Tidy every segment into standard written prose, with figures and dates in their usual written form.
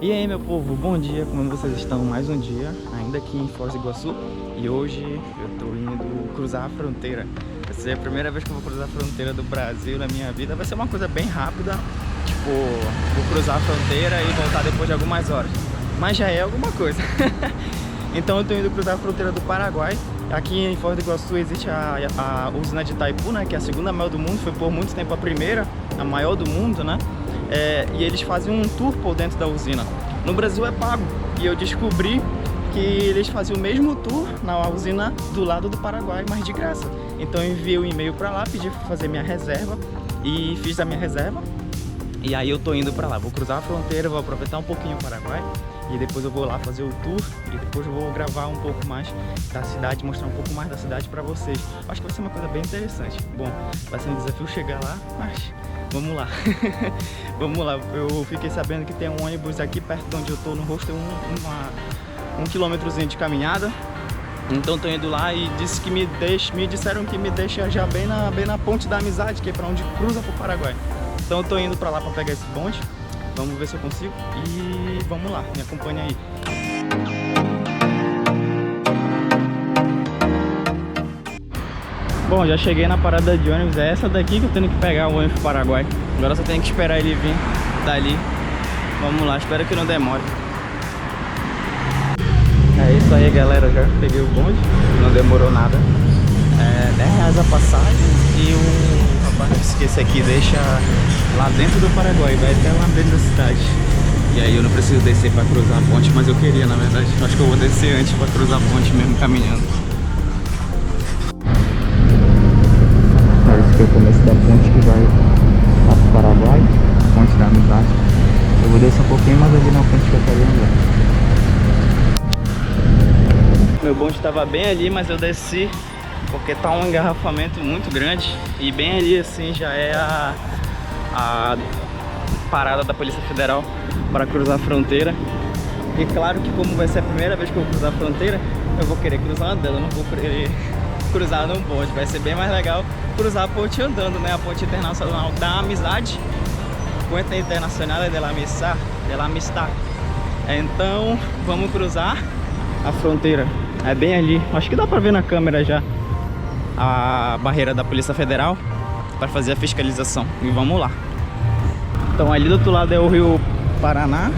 E aí, meu povo, bom dia, como vocês estão? Mais um dia, ainda aqui em Foz do Iguaçu. E hoje eu tô indo cruzar a fronteira. Vai ser a primeira vez que eu vou cruzar a fronteira do Brasil na minha vida. Vai ser uma coisa bem rápida, tipo, vou cruzar a fronteira e voltar depois de algumas horas. Mas já é alguma coisa. Então eu tô indo cruzar a fronteira do Paraguai. Aqui em Foz do Iguaçu existe a usina de Itaipu, né, que é a segunda maior do mundo. Foi por muito tempo a primeira, a maior do mundo, né? E eles fazem um tour por dentro da usina. No Brasil é pago. E eu descobri que eles faziam o mesmo tour na usina do lado do Paraguai, mas de graça. Então eu enviei um e-mail para lá, pedi para fazer minha reserva e fiz a minha reserva. E aí eu tô indo para lá, vou cruzar a fronteira, vou aproveitar um pouquinho o Paraguai e depois eu vou lá fazer o tour e depois eu vou gravar um pouco mais da cidade, mostrar um pouco mais da cidade para vocês. Acho que vai ser uma coisa bem interessante. Bom, vai ser um desafio chegar lá, mas vamos lá. Vamos lá, eu fiquei sabendo que tem um ônibus aqui perto de onde eu tô, no rosto, um quilômetrozinho de caminhada. Então tô indo lá e disse que me disseram que me deixa já bem na ponte da amizade, que é para onde cruza pro Paraguai. Então eu tô indo pra lá pra pegar esse bonde. Vamos ver se eu consigo. E vamos lá, me acompanha aí. Bom, já cheguei na parada de ônibus. É essa daqui que eu tenho que pegar o ônibus pro Paraguai. Agora só tenho que esperar ele vir dali. Vamos lá, espero que não demore. É isso aí, galera. Já peguei o bonde. Não demorou nada. R$10 a passagem e o rapaz que esse aqui deixa lá dentro do Paraguai, vai até lá dentro da cidade. E aí eu não preciso descer para cruzar a ponte, mas eu queria, na verdade. Acho que eu vou descer antes para cruzar a ponte mesmo caminhando. Esse aqui é o começo da ponte que vai lá pro Paraguai, ponte da amizade. Eu vou descer um pouquinho mais ali na ponte que eu quero andar. Meu bonde estava bem ali, mas eu desci porque tá um engarrafamento muito grande e bem ali assim já é a parada da Polícia Federal para cruzar a fronteira. E claro que como vai ser a primeira vez que eu vou cruzar a fronteira, eu vou querer cruzar andando, eu não vou querer cruzar no bonde. Vai ser bem mais legal cruzar a ponte andando, né? A ponte internacional da amizade, Puente Internacional de la Amistad. Então vamos cruzar a fronteira. É bem ali, acho que dá pra ver na câmera já a barreira da Polícia Federal para fazer a fiscalização. E vamos lá. Então ali do outro lado é o Rio Paraná,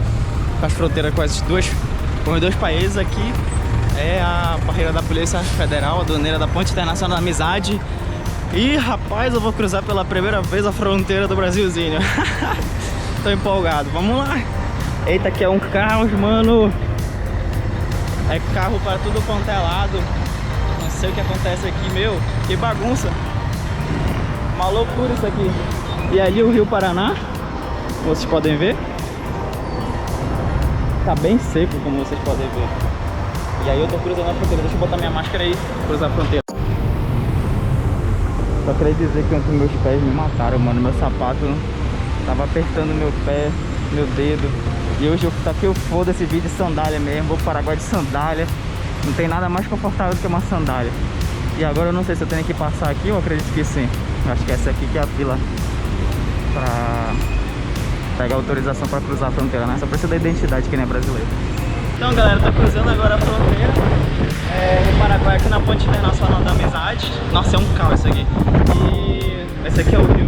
faz fronteira com os dois países. Aqui é a barreira da Polícia Federal, a aduaneira da Ponte Internacional da Amizade. E rapaz, eu vou cruzar pela primeira vez a fronteira do Brasilzinho. Tô empolgado, vamos lá. Eita, aqui é um caos, mano. É carro para tudo quanto é lado. Não sei o que acontece aqui, meu. Que bagunça. Uma loucura isso aqui. E ali o Rio Paraná, vocês podem ver. Tá bem seco, como vocês podem ver. E aí eu tô cruzando a fronteira. Deixa eu botar minha máscara aí, cruzar a fronteira. Só queria dizer que ontem meus pés me mataram, mano. Meu sapato tava apertando meu pé, meu dedo. E hoje eu taquei o foda esse vídeo de sandália mesmo. Vou pro Paraguai de sandália. Não tem nada mais confortável do que uma sandália. E agora eu não sei se eu tenho que passar aqui, eu acredito que sim. Acho que essa aqui que é a fila pra pegar autorização pra cruzar a fronteira, né? Só precisa da identidade, que nem é brasileiro. Então galera, tô cruzando agora a fronteira no Paraguai, aqui na Ponte Internacional da Amizade. Nossa, é um caos isso aqui. E esse aqui é o rio.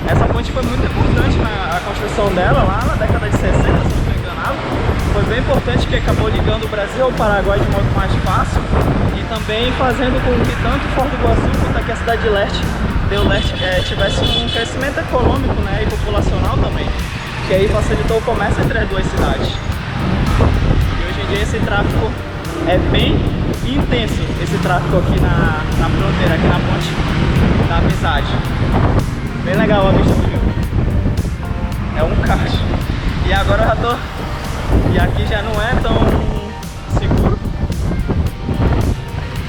Essa ponte foi muito importante na construção dela, lá na década de 60, se não estou enganado. Foi bem importante que acabou ligando o Brasil ao Paraguai de modo mais fácil e também fazendo com que tanto Foz do Iguaçu quanto aqui a cidade de Leste tivesse um crescimento econômico, né, e populacional também, que aí facilitou o comércio entre as duas cidades. E hoje em dia esse tráfego é bem intenso, esse tráfego aqui na fronteira, aqui na ponte da amizade. Bem legal a vista do rio. É um caos. E agora eu já tô... E aqui já não é tão seguro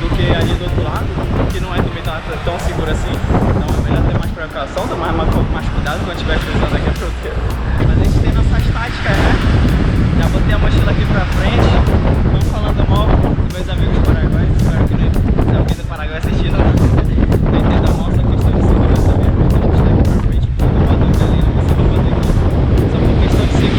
do que ali do outro lado. Que não é também tão seguro assim. Então é melhor ter mais precaução, tomar mais cuidado quando estiver cruzando aqui a fronteira. Mas a gente tem nossas táticas, né? Já botei a mochila aqui pra frente. Vamos falando mal dos meus amigos paraguaios. Espero que não tem alguém do Paraguai assistindo. Não entenda mal essa questão de segurança mesmo. Então, mochila aqui pra frente, quando eu bater ali, você vai bater aqui. Só por questão de segurança.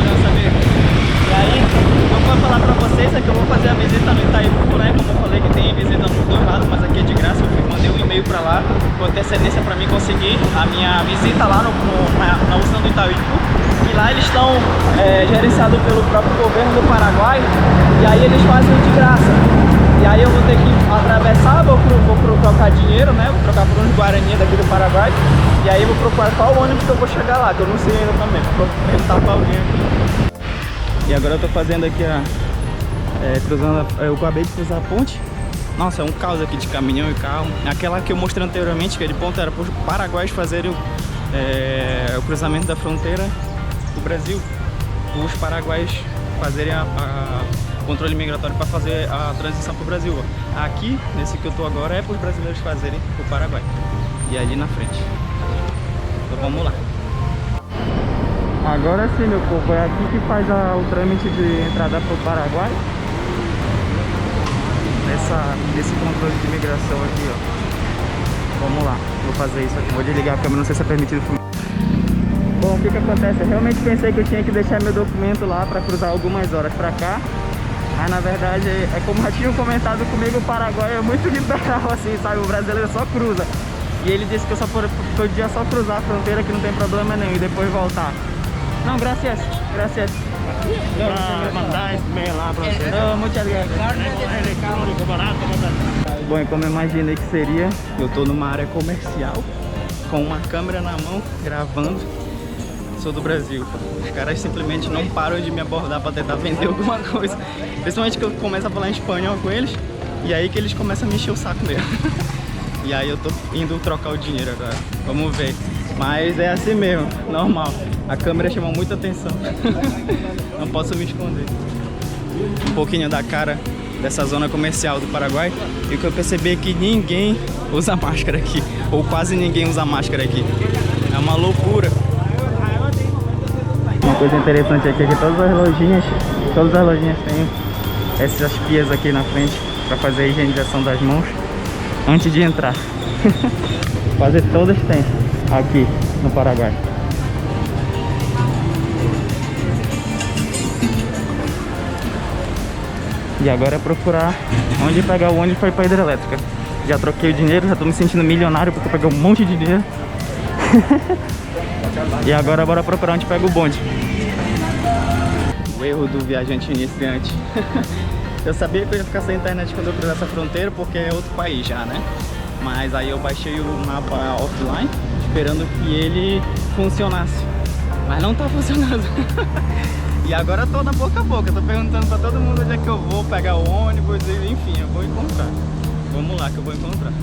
lá eles estão gerenciados pelo próprio governo do Paraguai, e aí eles fazem de graça. E aí eu vou ter que atravessar, vou trocar dinheiro, né? Vou trocar por uns Guarani daqui do Paraguai. E aí vou procurar qual ônibus que eu vou chegar lá, que eu não sei ainda também. Vou perguntar pra alguém aqui. E agora eu tô fazendo aqui cruzando, eu acabei de cruzar a ponte. Nossa, é um caos aqui de caminhão e carro. Aquela que eu mostrei anteriormente, que é de ponta, era para os paraguaios fazerem o cruzamento da fronteira do Brasil. Os paraguaios fazerem o controle migratório para fazer a transição para o Brasil. Aqui, nesse que eu tô agora, é para os brasileiros fazerem o Paraguai. E ali na frente. Então vamos lá. Agora sim, meu povo, é aqui que faz o trâmite de entrada para o Paraguai. Nesse controle de imigração aqui, ó. Vamos lá, vou fazer isso aqui. Vou desligar a câmera, não sei se é permitido filmar. Bom, o que que acontece? Eu realmente pensei que eu tinha que deixar meu documento lá para cruzar algumas horas para cá. Mas na verdade, é como já tinham comentado comigo, o Paraguai é muito liberal assim, sabe? O brasileiro só cruza. E ele disse que eu só podia só cruzar a fronteira, que não tem problema nenhum, e depois voltar. Não, gracias. Mandar esse bem lá pra você. Muitas graças. Bom, e como eu imaginei que seria, eu tô numa área comercial, com uma câmera na mão, gravando. Sou do Brasil. Os caras simplesmente não param de me abordar pra tentar vender alguma coisa. Principalmente que eu começo a falar em espanhol com eles, e aí que eles começam a me encher o saco mesmo. E aí eu tô indo trocar o dinheiro agora. Vamos ver. Mas é assim mesmo, normal. A câmera chama muita atenção. Não posso me esconder. Um pouquinho da cara dessa zona comercial do Paraguai. E o que eu percebi é que ninguém usa máscara aqui. Ou quase ninguém usa máscara aqui. É uma loucura. Uma coisa interessante aqui é que todas as lojinhas têm essas pias aqui na frente para fazer a higienização das mãos antes de entrar. Quase todas têm aqui no Paraguai. E agora é procurar onde pegar o ônibus para ir para a hidrelétrica. Já troquei o dinheiro, já tô me sentindo milionário porque eu peguei um monte de dinheiro. E agora bora procurar onde pega o bonde. O erro do viajante iniciante. Eu sabia que eu ia ficar sem internet quando eu cruzar essa fronteira, porque é outro país já, né? Mas aí eu baixei o mapa offline, esperando que ele funcionasse. Mas não tá funcionando. E agora eu tô na boca a boca, tô perguntando pra todo mundo onde é que eu vou pegar o ônibus, enfim, eu vou encontrar. Vamos lá que eu vou encontrar.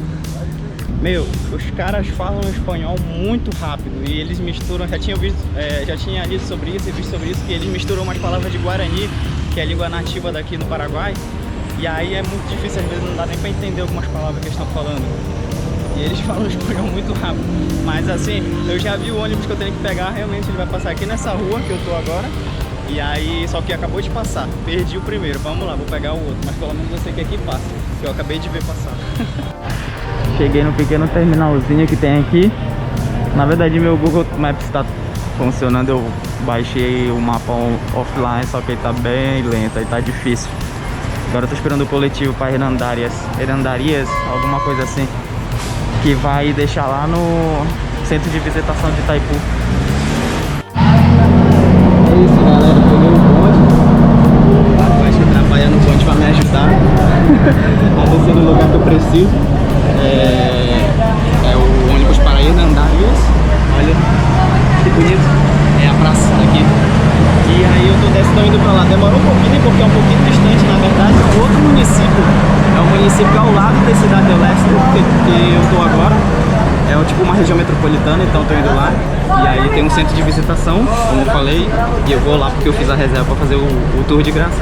Meu, os caras falam espanhol muito rápido e eles misturam, já tinha lido sobre isso e visto sobre isso, que eles misturam umas palavras de Guarani, que é a língua nativa daqui no Paraguai, e aí é muito difícil, às vezes não dá nem pra entender algumas palavras que eles estão falando. E eles falam espanhol muito rápido. Mas assim, eu já vi o ônibus que eu tenho que pegar, realmente ele vai passar aqui nessa rua que eu tô agora. E aí, só que acabou de passar, perdi o primeiro, vamos lá, vou pegar o outro, mas pelo menos eu sei que aqui passa, que eu acabei de ver passar. Cheguei no pequeno terminalzinho que tem aqui. Na verdade meu Google Maps está funcionando, eu baixei o mapa offline, só que ele tá bem lento, aí tá difícil. Agora eu tô esperando o coletivo para Hernandarias, alguma coisa assim, que vai deixar lá no centro de visitação de Itaipu. É isso, galera, peguei o bonde. O rapaz que trabalha no bonde vai me ajudar a descer no lugar que eu preciso. É o ônibus para Hernandarias. Olha que bonito. É a praça daqui. E aí eu tô indo pra lá. Demorou um pouquinho, porque é um pouquinho distante, na verdade. É outro município. É um município ao lado da cidade do Leste que eu tô agora. É tipo uma região metropolitana, então eu tô indo lá. E aí tem um centro de visitação, como eu falei. E eu vou lá porque eu fiz a reserva pra fazer o tour de graça.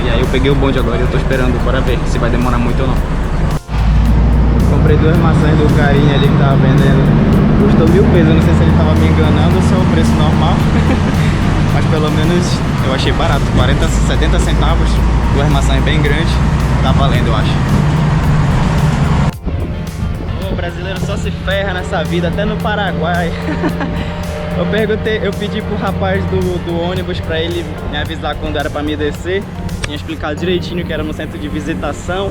E aí eu peguei o bonde agora e eu tô esperando para ver se vai demorar muito ou não. Comprei 2 maçãs do carinha ali que tava vendendo. Custou 1000 pesos, eu não sei se ele tava me enganando ou se é o preço normal. Mas pelo menos eu achei barato, 70 centavos, 2 maçãs bem grandes, tá valendo, eu acho. O brasileiro só se ferra nessa vida, até no Paraguai. Eu pedi pro rapaz do ônibus pra ele me avisar quando era pra me descer. Tinha explicado direitinho que era no centro de visitação.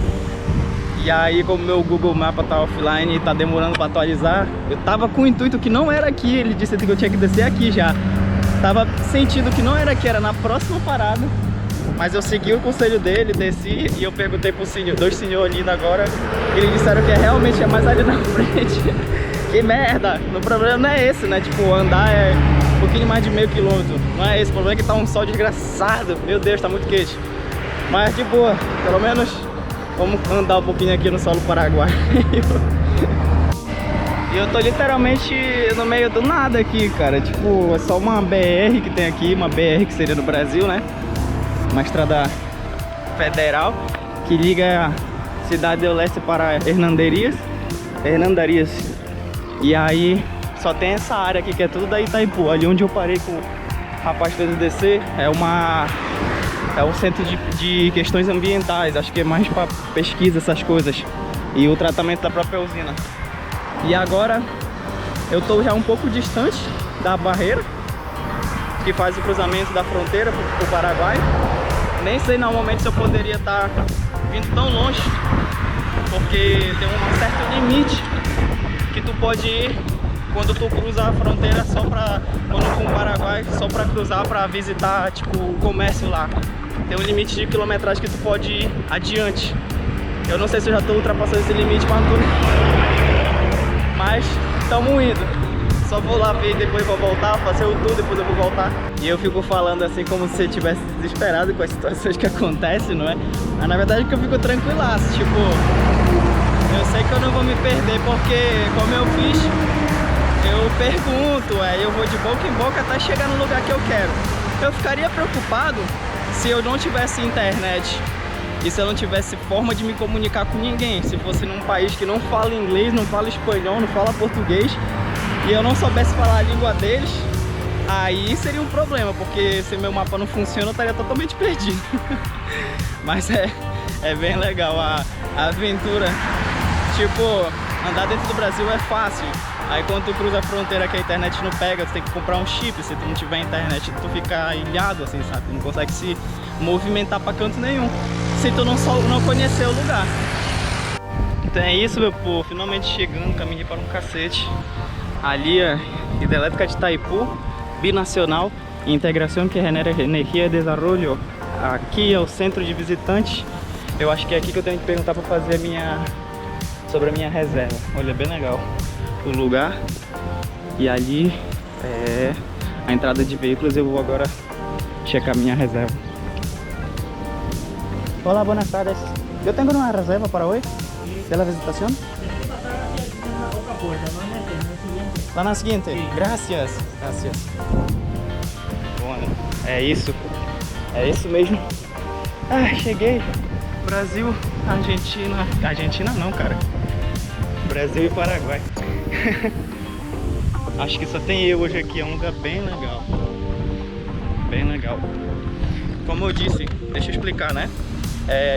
E aí, como meu Google Maps tá offline e tá demorando pra atualizar, eu tava com o intuito que não era aqui. Ele disse que eu tinha que descer aqui já. tava sentindo que não era aqui, era na próxima parada. Mas eu segui o conselho dele, desci e eu perguntei pro senhor, 2 senhores ali agora. E eles disseram que realmente é mais ali na frente. Que merda! O problema não é esse, né? Tipo, andar é um pouquinho mais de meio quilômetro. Não é esse, o problema é que tá um sol desgraçado. Meu Deus, tá muito quente. Mas de boa, pelo menos vamos andar um pouquinho aqui no solo paraguaio. E eu tô literalmente no meio do nada aqui, cara. Tipo, é só uma BR que tem aqui, uma BR que seria no Brasil, né? Uma estrada federal que liga a cidade do Leste para Hernandarias. E aí só tem essa área aqui que é tudo da Itaipu. Ali onde eu parei com o rapaz fez descer é um centro de questões ambientais. Acho que é mais para pesquisa, essas coisas. E o tratamento da própria usina. E agora eu tô já um pouco distante da barreira que faz o cruzamento da fronteira para o Paraguai. Nem sei normalmente se eu poderia estar vindo tão longe, porque tem um certo limite que tu pode ir quando tu cruza a fronteira só pra, quando com o Paraguai, só pra cruzar, pra visitar tipo o comércio lá. Tem um limite de quilometragem que tu pode ir adiante. Eu não sei se eu já tô ultrapassando esse limite, mas estamos indo. Só vou lá ver e depois vou voltar, fazer o tour, depois eu vou voltar. E eu fico falando assim como se eu estivesse desesperado com as situações que acontecem, não é? Mas na verdade é que eu fico tranquilaço, tipo, eu sei que eu não vou me perder porque como eu fiz, eu pergunto, eu vou de boca em boca até chegar no lugar que eu quero. Eu ficaria preocupado se eu não tivesse internet e se eu não tivesse forma de me comunicar com ninguém. Se fosse num país que não fala inglês, não fala espanhol, não fala português, e eu não soubesse falar a língua deles, aí seria um problema, porque se meu mapa não funciona eu estaria totalmente perdido. Mas é bem legal a aventura. Tipo, andar dentro do Brasil é fácil. Aí quando tu cruza a fronteira que a internet não pega, tu tem que comprar um chip. Se tu não tiver internet, tu fica ilhado assim, sabe? Tu não consegue se movimentar pra canto nenhum se tu não conhecer o lugar. Então é isso, meu povo. Finalmente chegando, caminhei para um cacete. Ali a hidrelétrica de Itaipu, binacional, integração que genera energia e desenvolvimento. Aqui é o centro de visitantes. Eu acho que é aqui que eu tenho que perguntar para fazer sobre a minha reserva. Olha, bem legal o lugar. E ali é a entrada de veículos. Eu vou agora checar minha reserva. Olá, buenas tardes. Eu tenho uma reserva para hoje? Pela visitação? Lá na seguinte? Gracias. Gracias. Bom, é isso mesmo. Ah, cheguei. Brasil, Argentina. Argentina não, cara. Brasil e Paraguai. Acho que só tem eu hoje aqui. É um lugar bem legal. Bem legal. Como eu disse, deixa eu explicar, né?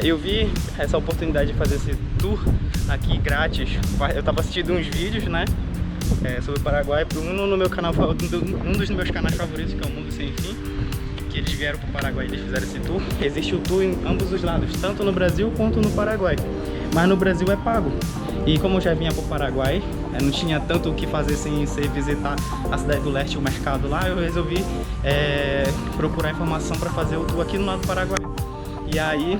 Eu vi essa oportunidade de fazer esse tour aqui grátis. Eu tava assistindo uns vídeos, né? Sobre o Paraguai, um dos meus canais favoritos, que é o Mundo Sem Fim, que eles vieram para o Paraguai e eles fizeram esse tour. Existe o tour em ambos os lados, tanto no Brasil quanto no Paraguai, mas no Brasil é pago. E como eu já vinha para o Paraguai, não tinha tanto o que fazer sem ser visitar a cidade do leste, o mercado lá, eu resolvi procurar informação para fazer o tour aqui no lado do Paraguai. E aí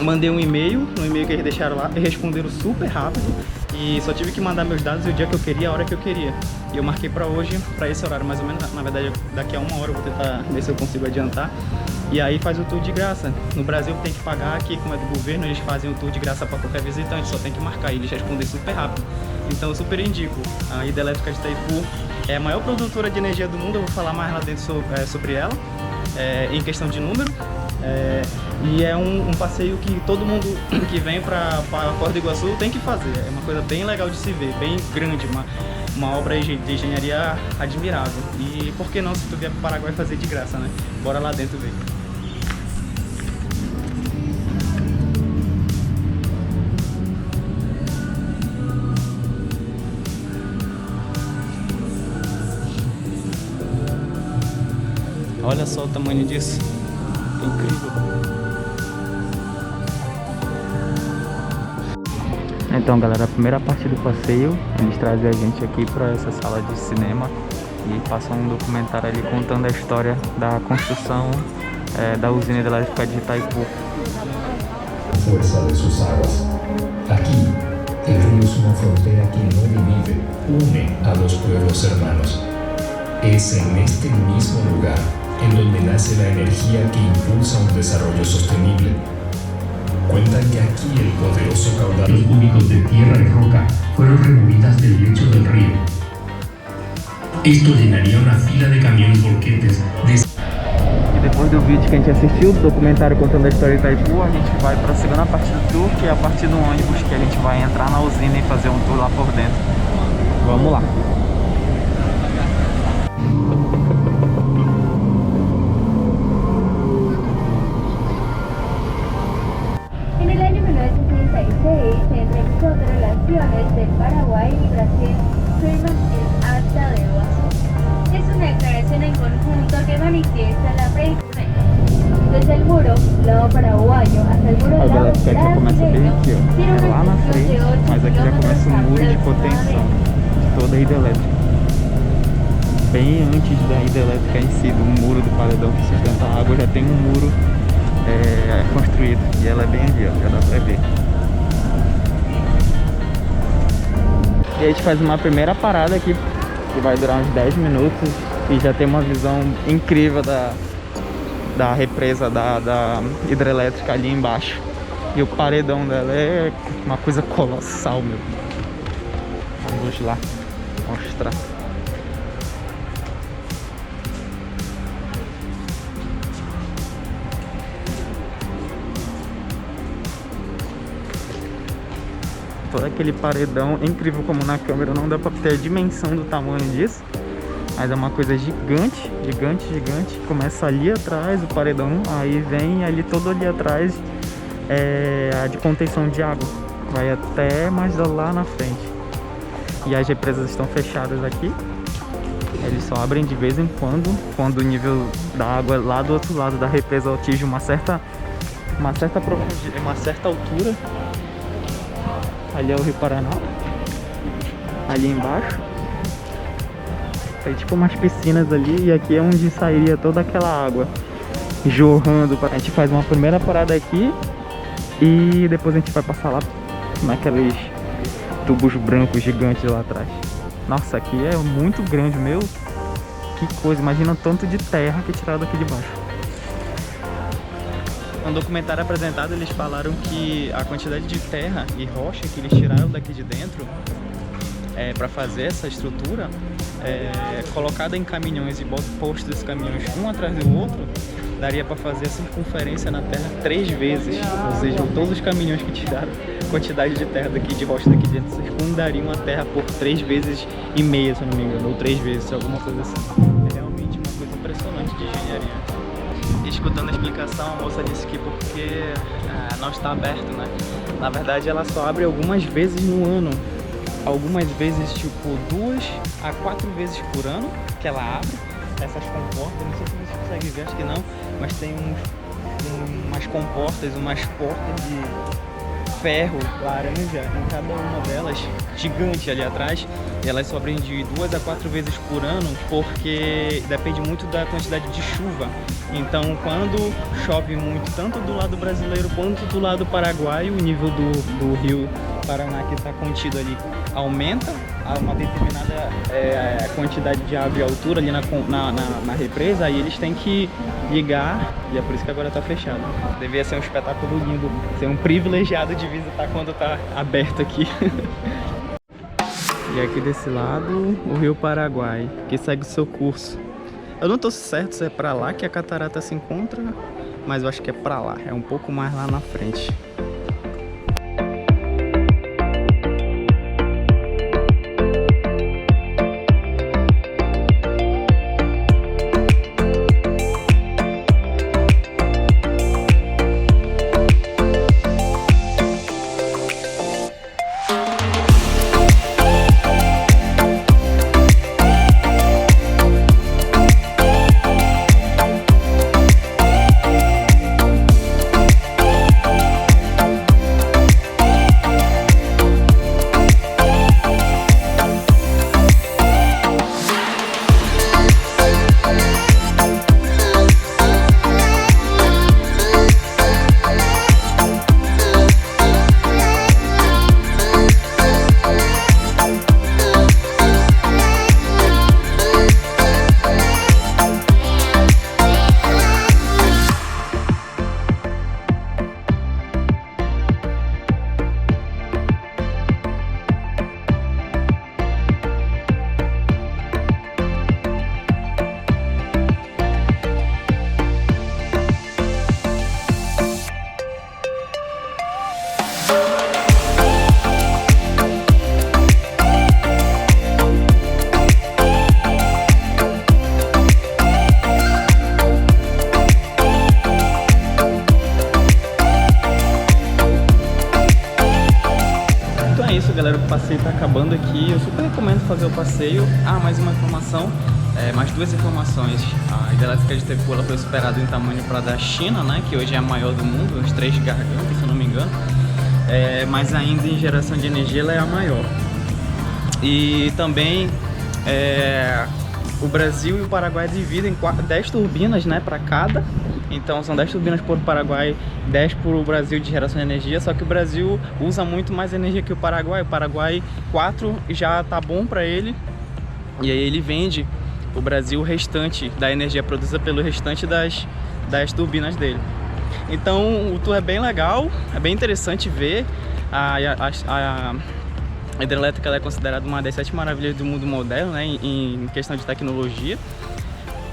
mandei um e-mail, no e-mail que eles deixaram lá, eles responderam super rápido. E só tive que mandar meus dados o dia que eu queria, a hora que eu queria. E eu marquei pra hoje, pra esse horário mais ou menos. Na verdade, daqui a 1 hora eu vou tentar ver se eu consigo adiantar. E aí faz o tour de graça. No Brasil tem que pagar, aqui como é do governo, eles fazem o tour de graça pra qualquer visitante. Só tem que marcar e eles respondem super rápido. Então eu super indico. A hidrelétrica de Itaipu é a maior produtora de energia do mundo. Eu vou falar mais lá dentro sobre ela, em questão de número. E é um passeio que todo mundo que vem para Foz do Iguaçu tem que fazer. É uma coisa bem legal de se ver, bem grande, uma obra de engenharia admirável. E por que não, se tu vier para o Paraguai, fazer de graça, né? Bora lá dentro ver. Olha só o tamanho disso. Incrível. Então, galera, a primeira parte do passeio, eles trazem a gente aqui para essa sala de cinema e passou um documentário ali contando a história da construção da usina hidrelétrica de Itaipu. Fuerza de sus aguas. Aquí, el río es una frontera que no divide, une a los pueblos hermanos. Es en este mismo lugar en donde nace la energía que impulsa un desarrollo sostenible. Cuentan que aquí el poderoso caudal de cúbicos de tierra y roca fueron removidas del lecho del río. Esto llenaría una fila de camiones volquetes de... Depois do vídeo que a gente assistiu, do documentário contando a história de Itaipu, a gente vai para a segunda parte do tour, que é a partir do ônibus, que a gente vai entrar na usina e fazer um tour lá por dentro. Vamos lá! En el año 1966 se entrevistó de relaciones del Paraguay y Brasil firman el Acta de Iguazú. Es una declaración en conjunto que manifiesta la prehistoria. Desde el muro, lado paraguayo, hasta el muro lado brasileño, tiene una extensión de 8 mas aqui já começa o muro de contenção de toda a hidrelétrica. Bem antes da hidrelétrica em si, do muro do paredão que sustenta a água, já tem um muro construído, e ela é bem ali, ó, já dá pra ver. E a gente faz uma primeira parada aqui, que vai durar uns 10 minutos, e já tem uma visão incrível da represa da hidrelétrica ali embaixo. E o paredão dela é uma coisa colossal, meu. Vamos lá mostrar. Todo aquele paredão, é incrível como na câmera não dá pra ter a dimensão do tamanho disso. Mas é uma coisa gigante, gigante, gigante. Começa ali atrás o paredão, aí vem ali todo ali atrás a de contenção de água. Vai até mais lá na frente. E as represas estão fechadas aqui. Eles só abrem de vez em quando o nível da água lá do outro lado da represa atinge uma certa altura. Ali é o Rio Paraná. Ali embaixo tem tipo umas piscinas ali, e aqui é onde sairia toda aquela água jorrando. A gente faz uma primeira parada aqui e depois a gente vai passar lá naqueles tubos brancos gigantes lá atrás. Nossa, aqui é muito grande, meu. Que coisa, imagina o tanto de terra que tiraram daqui de baixo. No documentário apresentado, eles falaram que a quantidade de terra e rocha que eles tiraram daqui de dentro para fazer essa estrutura, colocada em caminhões e postos desses caminhões um atrás do outro, daria para fazer a circunferência na terra 3 vezes. Ou seja, todos os caminhões que tiraram quantidade de terra daqui, de rocha daqui dentro, circundariam a terra por 3 vezes e meia, se eu não me engano, ou 3 vezes, alguma coisa assim. É realmente uma coisa impressionante de engenharia. Escutando a explicação, a moça disse que porque não está aberto, né? Na verdade, ela só abre algumas vezes no ano. Algumas vezes, tipo 2 a 4 vezes por ano que ela abre essas comportas. Não sei se vocês conseguem ver, acho que não, mas tem umas comportas, umas portas de ferro laranja em cada uma delas, gigante ali atrás. E elas só abrem de 2 a 4 vezes por ano, porque depende muito da quantidade de chuva. Então, quando chove muito, tanto do lado brasileiro quanto do lado paraguaio, o nível do rio Paraná, que está contido ali, aumenta a uma determinada quantidade de água e altura ali na represa. Aí eles têm que ligar, e é por isso que agora está fechado. Devia ser um espetáculo lindo, ser um privilegiado de visitar quando está aberto aqui. E aqui desse lado, o rio Paraguai, que segue o seu curso. Eu não tô certo se é pra lá que a catarata se encontra, mas eu acho que é pra lá, é um pouco mais lá na frente. passeio tá acabando aqui. Eu super recomendo fazer o passeio. Ah, mais uma informação, mais duas informações. A hidrelétrica de Itaipu, ela foi superada em tamanho para a da China, né, que hoje é a maior do mundo, os 3 gargantas, se eu não me engano. Mas ainda em geração de energia ela é a maior. E também o Brasil e o Paraguai dividem 10 turbinas, né, para cada. Então são 10 turbinas por Paraguai, 10 para o Brasil de geração de energia. Só que o Brasil usa muito mais energia que o Paraguai. O Paraguai 4 já tá bom para ele. E aí ele vende o Brasil o restante da energia produzida pelo restante das turbinas dele. Então o tour é bem legal, é bem interessante ver. A hidrelétrica ela é considerada uma das 7 maravilhas do mundo moderno, né, em questão de tecnologia.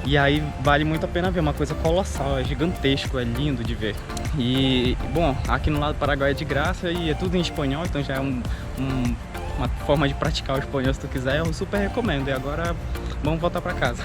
E aí vale muito a pena ver, uma coisa colossal, é gigantesco, é lindo de ver. E, bom, aqui no lado do Paraguai é de graça e é tudo em espanhol, então já é uma forma de praticar o espanhol se tu quiser, eu super recomendo. E agora vamos voltar para casa.